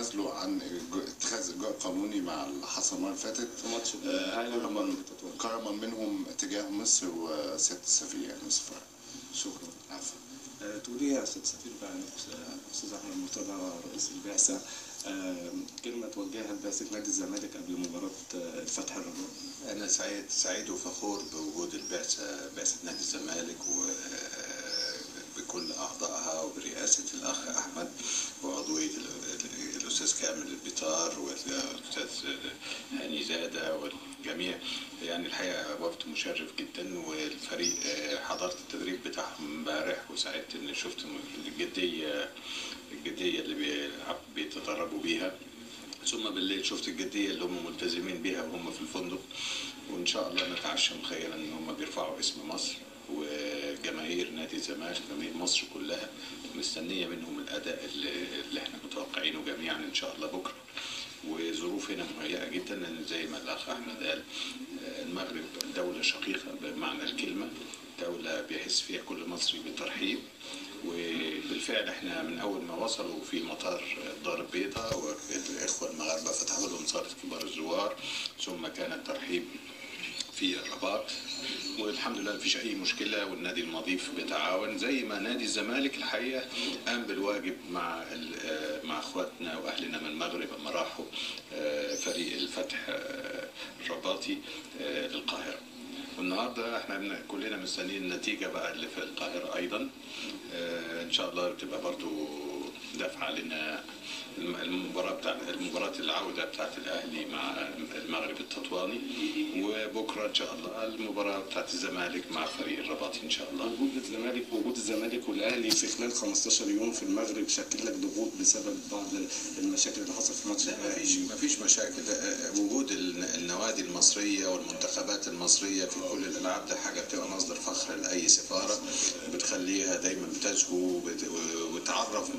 تنازلوا عن اتخاذ اجراء قانوني مع اللي حصل المره اللي فاتت في ماتش كرما منهم تجاه مصر وسياده السفير يعني السفاره. شكرا. عفوا. تقولي يا استاذ سفير بقى استاذ احمد مرتضى رئيس البعثه كلمه توجهها لبعثه نادي الزمالك قبل مباراه الفتح الرجاء. انا سعيد وفخور بوجود بعثه نادي الزمالك بكل اعضائها وبرئاسه الاخ احمد وعضويه الاستاذ كامل البيطار والاستاذ هاني زاده والجميع. يعني الحقيقه وفد مشرف جدا، والفريق حضرت التدريب بتاعهم امبارح وسعدت ان شفت الجديه اللي بيتدربوا بيها، ثم بالليل شفت الجديه اللي هم ملتزمين بيها وهم في الفندق. وان شاء الله نتعشم خيرا ان هم بيرفعوا اسم مصر، وجماهير نادي الزمالك جماهير مصر كلها مستنيه منهم الاداء اللي احنا متوقعينه جميعا ان شاء الله بكره. وظروف هنا مهيئه جدا، لان زي ما الاخ احمد قال المغرب دوله شقيقه بمعنى الكلمه، دوله بيحس فيها كل مصري بالترحيب. وبالفعل احنا من اول ما وصلوا في مطار الدار البيضاء والاخوه المغاربه فتحوا لهم صاله كبار الزوار، ثم كان الترحيب في الرباط، والحمد لله مفيش اي مشكله، والنادي المضيف بيتعاون زي ما نادي الزمالك الحقيقه قام بالواجب مع اخواتنا واهلنا من المغرب لما راحوا فريق الفتح الرباطي للقاهره. والنهارده احنا كلنا مستنيين النتيجه بقى اللي في القاهره ايضا، ان شاء الله تبقى برضو دفعه لنا المباراة العودة بتاعت الأهلي مع المغرب التطواني، وبكرة إن شاء الله المباراة بتاعت الزمالك مع فريق الرباطي إن شاء الله. وجود الزمالك والأهلي في خلال 15 يوم في المغرب شكل لك ضغوط بسبب بعض المشاكل اللي حصلت في ماتش؟ لا مفيش مشاكل. وجود النوادي المصرية والمنتخبات المصرية في كل الألعاب ده حاجة بتبقى مصدر فخر لأي سفارة، بتخليها دايما بتزهو وتعرف